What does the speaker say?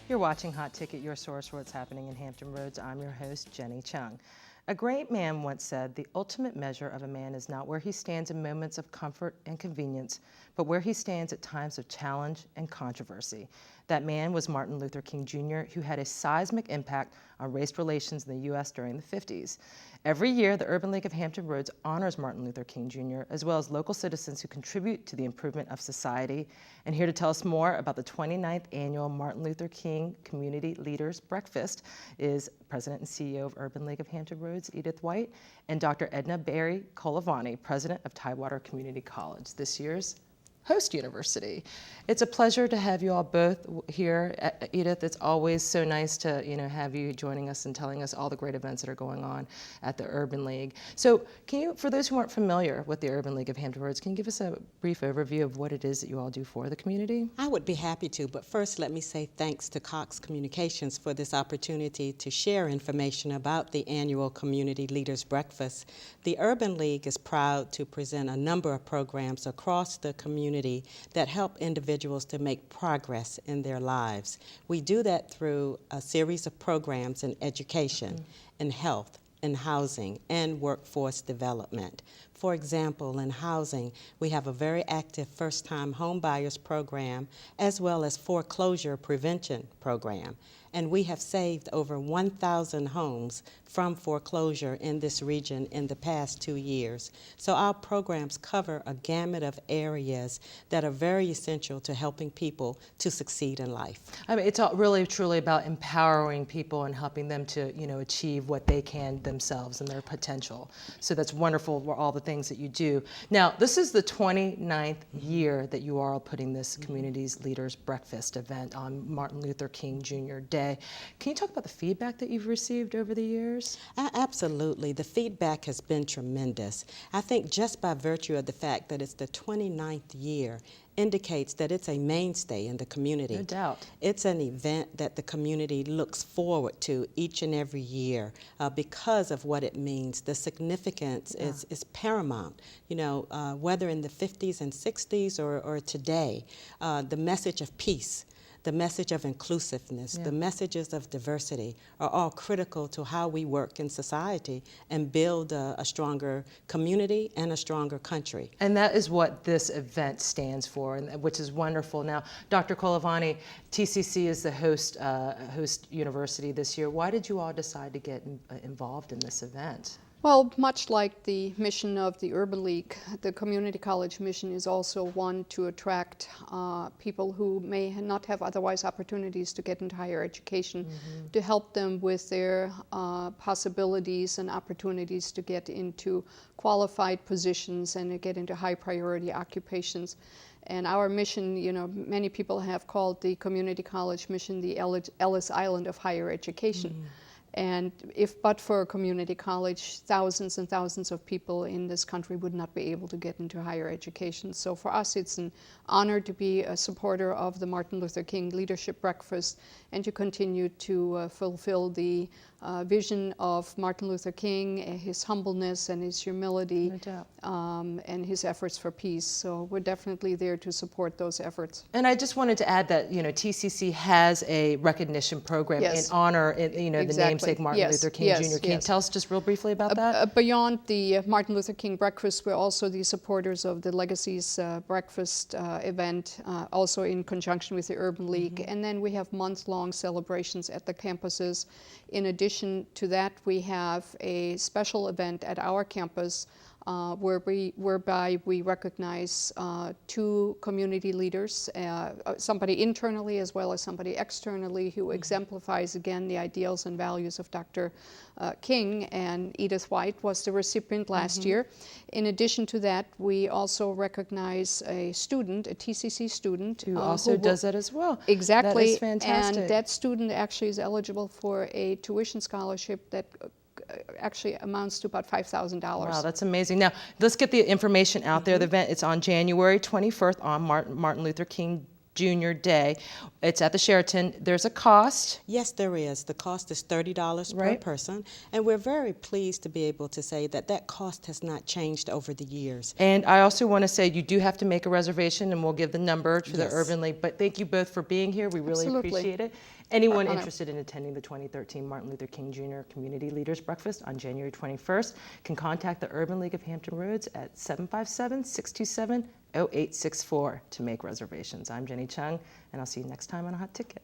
You're watching Hot Ticket, your source for what's happening in Hampton Roads. I'm your host, Jenny Chung. A great man once said, "The ultimate measure of a man is not where he stands in moments of comfort and convenience, but where he stands at times of challenge and controversy." That man was Martin Luther King Jr., who had a seismic impact on race relations in the U.S. during the 50s. Every year, the Urban League of Hampton Roads honors Martin Luther King Jr., as well as local citizens who contribute to the improvement of society. And here to tell us more about the 29th annual Martin Luther King Community Leaders Breakfast is President and CEO of Urban League of Hampton Roads, Edith White, and Dr. Edna Baehre-Kolovani, President of Tidewater Community College, this year's host university. It's a pleasure to have you all both here. Edith, it's always so nice to have you joining us and telling us all the great events that are going on at the Urban League. So can you, for those who aren't familiar with the Urban League of Hampton Roads, can you give us a brief overview of what it is that you all do for the community? I would be happy to, but first let me say thanks to Cox Communications for this opportunity to share information about the annual Community Leaders Breakfast. The Urban League is proud to present a number of programs across the community that help individuals to make progress in their lives. We do that through a series of programs in education, in health, in housing, and workforce development. For example, in housing, we have a very active first-time home buyers program as well as foreclosure prevention program. And we have saved over 1,000 homes from foreclosure in this region in the past 2 years. So our programs cover a gamut of areas that are very essential to helping people to succeed in life. I mean, it's all really truly about empowering people and helping them to, achieve what they can themselves and their potential. So that's wonderful for all the things that you do. Now, this is the 29th year that you are putting this Communities Leaders Breakfast event on Martin Luther King Jr. Day. Can you talk about the feedback that you've received over the years? Absolutely. The feedback has been tremendous. I think just by virtue of the fact that it's the 29th year indicates that it's a mainstay in the community. No doubt. It's an event that the community looks forward to each and every year because of what it means. The significance is paramount. Whether in the 50s and 60s or today, the message of peace, the message of inclusiveness, the messages of diversity are all critical to how we work in society and build a stronger community and a stronger country. And that is what this event stands for, which is wonderful. Now, Dr. Kolovani, TCC is the host university this year. Why did you all decide to get involved in this event? Well, much like the mission of the Urban League, the community college mission is also one to attract people who may not have otherwise opportunities to get into higher education, to help them with their possibilities and opportunities to get into qualified positions and to get into high priority occupations. And our mission, many people have called the community college mission the Ellis Island of higher education. And if but for a community college, thousands and thousands of people in this country would not be able to get into higher education. So for us, it's an honor to be a supporter of the Martin Luther King Leadership Breakfast and to continue to fulfill the vision of Martin Luther King, his humbleness and his humility, and his efforts for peace. So we're definitely there to support those efforts. And I just wanted to add that, TCC has a recognition program in honor, the namesake Martin Luther King Jr. Can you tell us just real briefly about that? Beyond the Martin Luther King Breakfast, we're also the supporters of the Legacies Breakfast event, also in conjunction with the Urban League. And then we have month-long celebrations at the campuses. In addition to that, we have a special event at our campus whereby we recognize two community leaders, somebody internally as well as somebody externally who exemplifies again the ideals and values of Dr. King, and Edith White was the recipient last year. In addition to that, we also recognize a student, a TCC student. Who also does that as well. Exactly. That is fantastic. And that student actually is eligible for a tuition scholarship that actually amounts to about $5,000. Wow, that's amazing. Now, let's get the information out there. The event, it's on January 21st on Martin Luther King Jr. Day. It's at the Sheraton. There's a cost. Yes, there is. The cost is $30 per person, and we're very pleased to be able to say that that cost has not changed over the years. And I also want to say you do have to make a reservation, and we'll give the number to the Urban League. But thank you both for being here. We really appreciate it. Anyone interested in attending the 2013 Martin Luther King Jr. Community Leaders Breakfast on January 21st can contact the Urban League of Hampton Roads at 757-627-0864 to make reservations. I'm Jenny Chung, and I'll see you next time on A Hot Ticket.